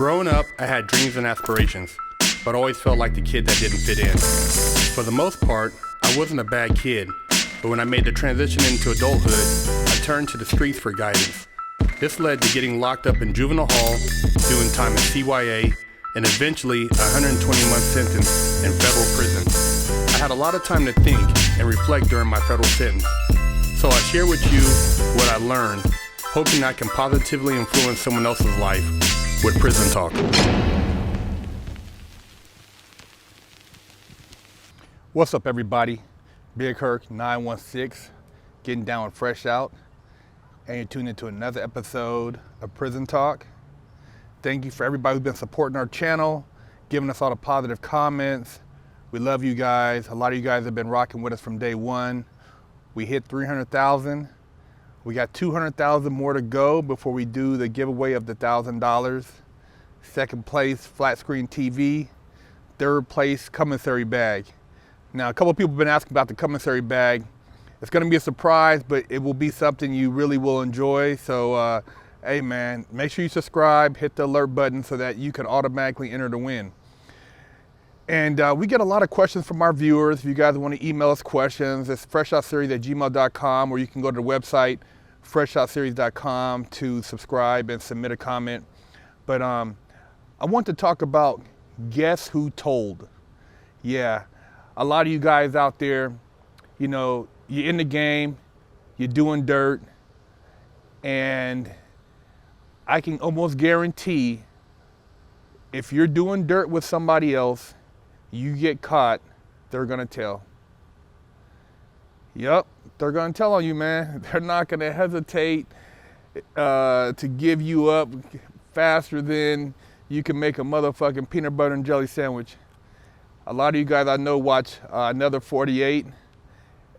Growing up, I had dreams and aspirations, but always felt like the kid that didn't fit in. For the most part, I wasn't a bad kid, but when I made the transition into adulthood, I turned to the streets for guidance. This led to getting locked up in juvenile hall, doing time in CYA, and eventually a 120-month sentence in federal prison. I had a lot of time to think and reflect during my federal sentence, so I share with you what I learned, hoping I can positively influence someone else's life with Prison Talk. What's up, everybody? Big Herc 916, getting down with Fresh Out, and you're tuned into another episode of Prison Talk. Thank you for everybody who's been supporting our channel, giving us all the positive comments. We love you guys. A lot of you guys have been rocking with us from day one. We hit 300,000. We got 200,000 more to go before we do the giveaway of the $1,000. Second place, flat screen TV. Third place, commissary bag. Now, a couple of people have been asking about the commissary bag. It's gonna be a surprise, but it will be something you really will enjoy. So, hey man, make sure you subscribe, hit the alert button so that you can automatically enter to win. And we get a lot of questions from our viewers. If you guys want to email us questions, it's FreshOutSeries@gmail.com, or you can go to the website, FreshOutSeries.com, to subscribe and submit a comment. But I want to talk about guess who told. Yeah, a lot of you guys out there, you know, you're in the game, you're doing dirt, and I can almost guarantee if you're doing dirt with somebody else, you get caught, they're gonna tell. Yep, they're gonna tell on you, man. They're not gonna hesitate to give you up faster than you can make a motherfucking peanut butter and jelly sandwich. A lot of you guys I know watch Another 48,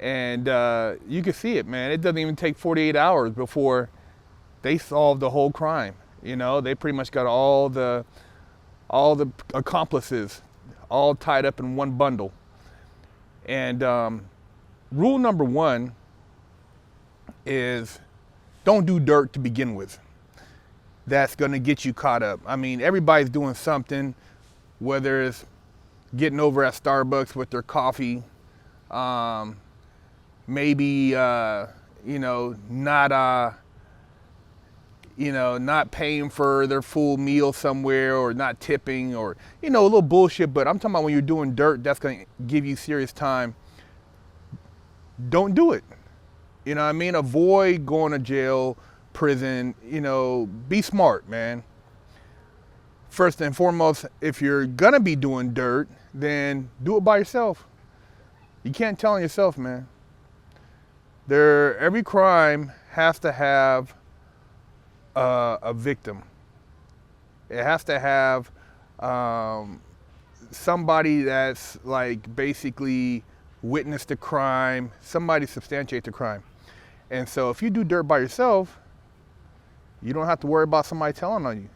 and you can see it, man. It doesn't even take 48 hours before they solve the whole crime. You know, they pretty much got all the accomplices all tied up in one bundle. And rule number one is don't do dirt to begin with. That's gonna get you caught up. I mean, everybody's doing something, whether it's getting over at Starbucks with their coffee, maybe, you know, not paying for their full meal somewhere, or not tipping, or, you know, a little bullshit. But I'm talking about when you're doing dirt, that's gonna give you serious time. Don't do it. You know what I mean? Avoid going to jail, prison, you know, be smart, man. First and foremost, if you're gonna be doing dirt, then do it by yourself. You can't tell on yourself, man. Every crime has to have a victim. It has to have somebody that's like basically witnessed the crime, somebody substantiate the crime. And so if you do dirt by yourself, you don't have to worry about somebody telling on you,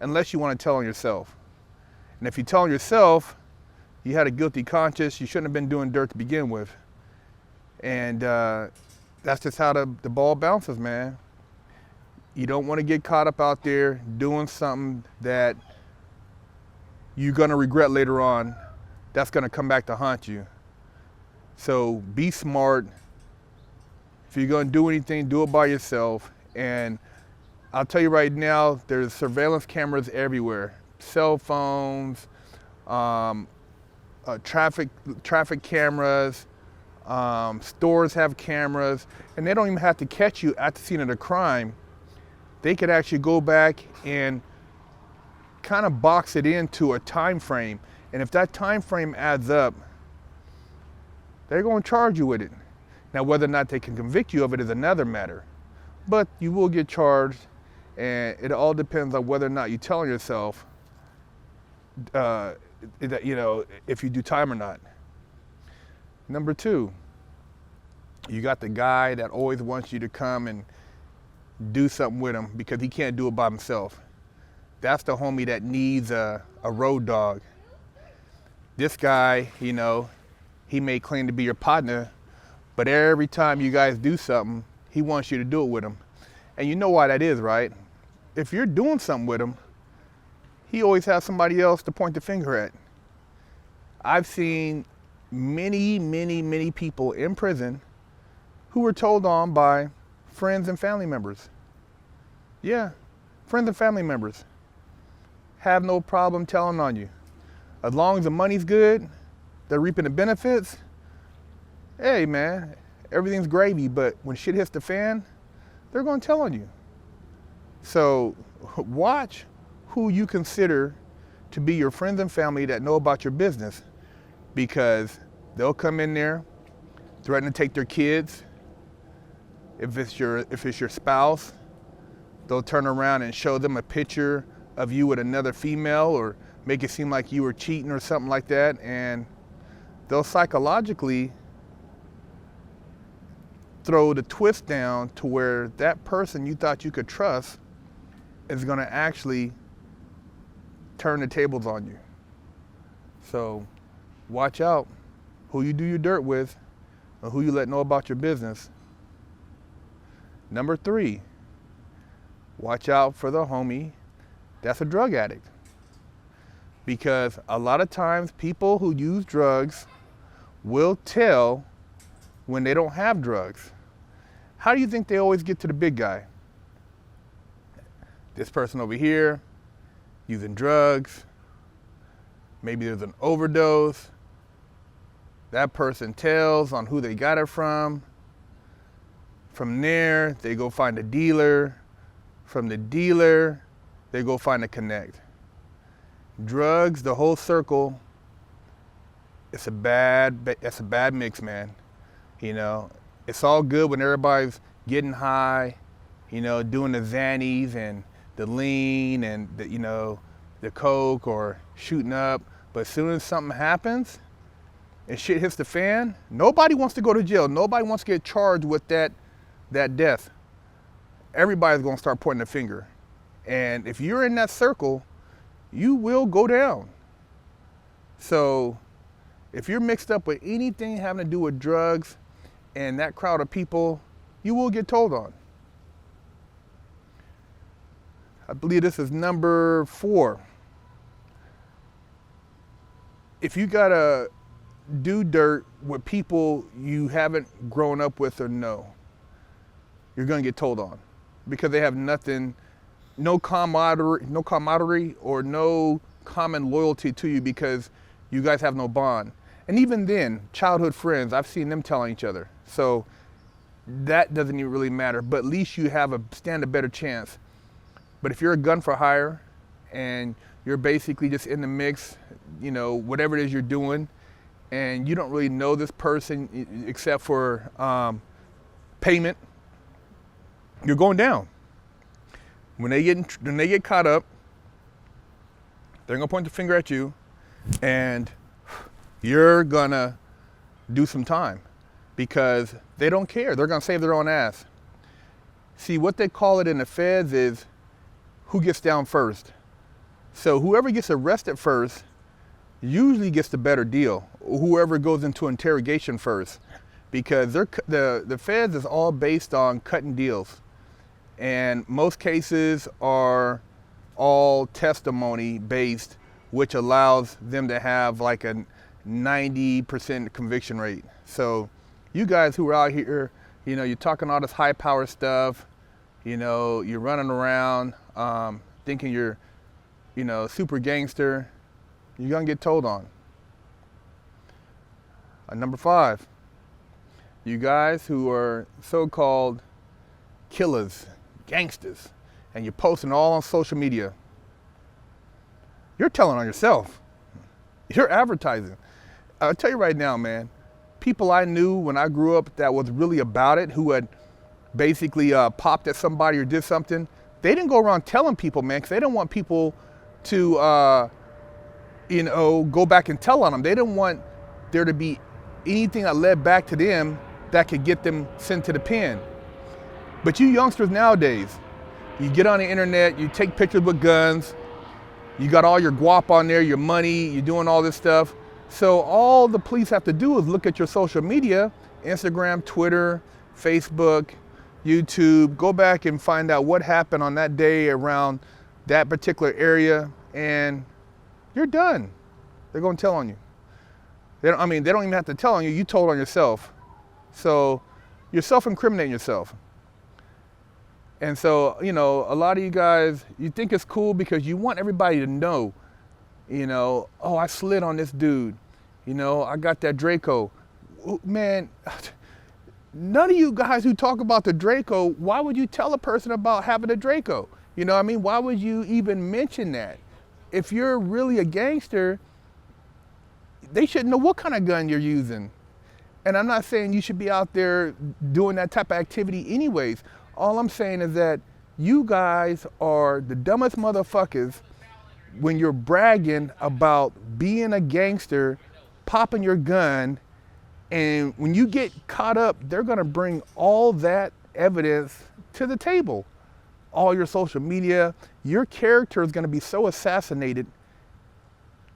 unless you want to tell on yourself. And if you tell on yourself, you had a guilty conscience, you shouldn't have been doing dirt to begin with. And that's just how the ball bounces, man. You don't want to get caught up out there doing something that you're gonna regret later on. That's gonna come back to haunt you. So be smart. If you're gonna do anything, do it by yourself. And I'll tell you right now, there's surveillance cameras everywhere. Cell phones, traffic cameras, stores have cameras, and they don't even have to catch you at the scene of the crime. They could actually go back and kind of box it into a time frame. And if that time frame adds up, they're going to charge you with it. Now, whether or not they can convict you of it is another matter. But you will get charged, and it all depends on whether or not you tell yourself, you know, if you do time or not. Number two, you got the guy that always wants you to come and do something with him because he can't do it by himself. That's the homie that needs a road dog. This guy, you know, he may claim to be your partner, but every time you guys do something, he wants you to do it with him. And you know why that is, right? If you're doing something with him, he always has somebody else to point the finger at. I've seen many people in prison who were told on by friends and family members. Yeah, friends and family members have no problem telling on you. As long as the money's good, they're reaping the benefits, hey man, everything's gravy, but when shit hits the fan, they're gonna tell on you. So watch who you consider to be your friends and family that know about your business, because they'll come in there, threaten to take their kids. If it's your spouse, they'll turn around and show them a picture of you with another female or make it seem like you were cheating or something like that, and they'll psychologically throw the twist down to where that person you thought you could trust is gonna actually turn the tables on you. So watch out who you do your dirt with or who you let know about your business. Number 3, watch out for the homie that's a drug addict. Because a lot of times people who use drugs will tell when they don't have drugs. How do you think they always get to the big guy? This person over here using drugs, maybe there's an overdose. That person tells on who they got it from. From there, they go find a dealer. From the dealer, they go find a connect. Drugs, the whole circle, it's a bad mix, man. You know, it's all good when everybody's getting high, you know, doing the Xannies and the lean and the coke or shooting up. But as soon as something happens and shit hits the fan, nobody wants to go to jail. Nobody wants to get charged with that death. Everybody's gonna start pointing the finger. And if you're in that circle, you will go down. So if you're mixed up with anything having to do with drugs and that crowd of people, you will get told on. I believe this is number 4. If you gotta do dirt with people you haven't grown up with or know, you're gonna get told on because they have nothing, no camaraderie or no common loyalty to you because you guys have no bond. And even then, childhood friends, I've seen them telling each other. So that doesn't even really matter, but at least you stand a better chance. But if you're a gun for hire and you're basically just in the mix, you know, whatever it is you're doing, and you don't really know this person except for payment, you're going down. When they get caught up, they're gonna point the finger at you, and you're gonna do some time because they don't care. They're gonna save their own ass. See, what they call it in the feds is who gets down first. So whoever gets arrested first usually gets the better deal. Whoever goes into interrogation first, because the feds is all based on cutting deals. And most cases are all testimony based, which allows them to have like a 90% conviction rate. So you guys who are out here, you know, you're talking all this high power stuff, you know, you're running around thinking you're, you know, super gangster, you're gonna get told on. Number 5, you guys who are so-called killers, gangsters, and you're posting all on social media, you're telling on yourself. You're advertising. I'll tell you right now, man, people I knew when I grew up that was really about it, who had basically popped at somebody or did something, they didn't go around telling people, man, because they didn't want people to, you know, go back and tell on them. They didn't want there to be anything that led back to them that could get them sent to the pen. But you youngsters nowadays, you get on the internet, you take pictures with guns, you got all your guap on there, your money, you're doing all this stuff. So all the police have to do is look at your social media, Instagram, Twitter, Facebook, YouTube, go back and find out what happened on that day around that particular area, and you're done. They're gonna tell on you. They don't even have to tell on you, you told on yourself. So you're self-incriminating yourself. And so, a lot of you guys, you think it's cool because you want everybody to know, oh, I slid on this dude. I got that Draco. Man, none of you guys who talk about the Draco, why would you tell a person about having a Draco? Why would you even mention that? If you're really a gangster, they should know what kind of gun you're using. And I'm not saying you should be out there doing that type of activity anyways. All I'm saying is that you guys are the dumbest motherfuckers when you're bragging about being a gangster, popping your gun, and when you get caught up, they're gonna bring all that evidence to the table. All your social media, your character is gonna be so assassinated,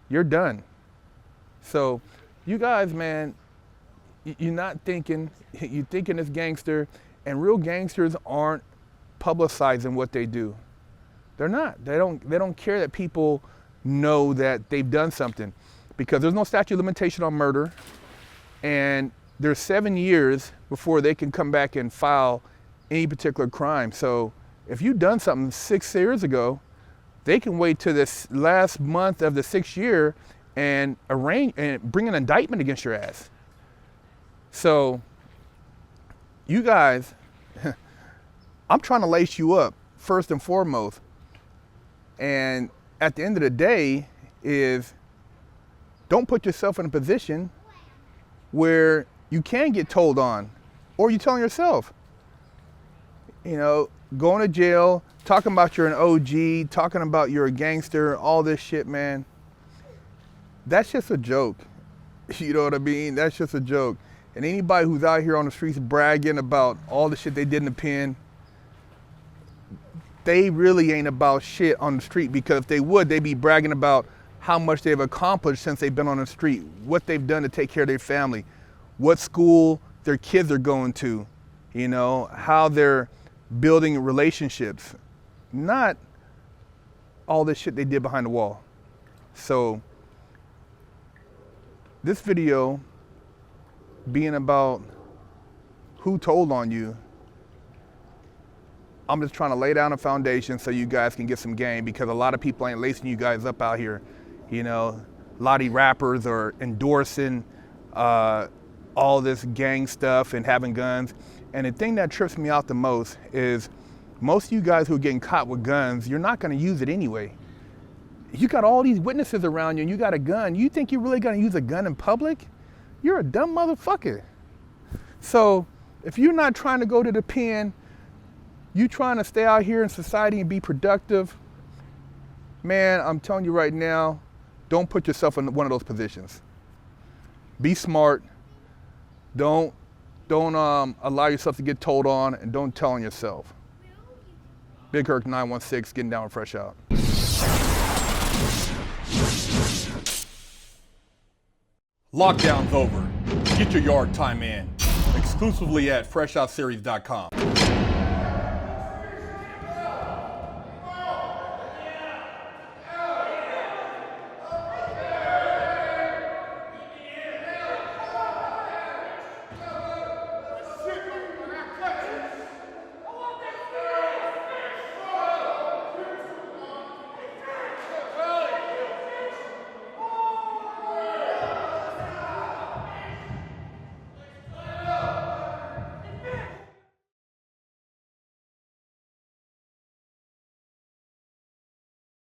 you're done. So you guys, man, you're not thinking, you're thinking it's gangster, and real gangsters aren't publicizing what they do. They're not. They don't care that people know that they've done something, because there's no statute of limitation on murder, and there's 7 years before they can come back and file any particular crime. So if you've done something 6 years ago, they can wait till this last month of the 6th year and arrange and bring an indictment against your ass. So you guys, I'm trying to lace you up first and foremost. And at the end of the day is, don't put yourself in a position where you can get told on, or you're telling yourself. Going to jail, talking about you're an OG, talking about you're a gangster, all this shit, man. That's just a joke. You know what I mean? That's just a joke. And anybody who's out here on the streets bragging about all the shit they did in the pen, they really ain't about shit on the street, because if they would, they'd be bragging about how much they've accomplished since they've been on the street, what they've done to take care of their family, what school their kids are going to, how they're building relationships, not all this shit they did behind the wall. So this video being about who told on you, I'm just trying to lay down a foundation so you guys can get some game, because a lot of people ain't lacing you guys up out here. A lot of rappers are endorsing all this gang stuff and having guns. And the thing that trips me out the most is most of you guys who are getting caught with guns, you're not gonna use it anyway. You got all these witnesses around you and you got a gun. You think you're really gonna use a gun in public? You're a dumb motherfucker. So if you're not trying to go to the pen, you trying to stay out here in society and be productive, man, I'm telling you right now, don't put yourself in one of those positions. Be smart. Don't allow yourself to get told on, and don't tell on yourself. Big Herc 916, getting down with Fresh Out. Lockdown's over. Get your yard time in. Exclusively at FreshOutSeries.com.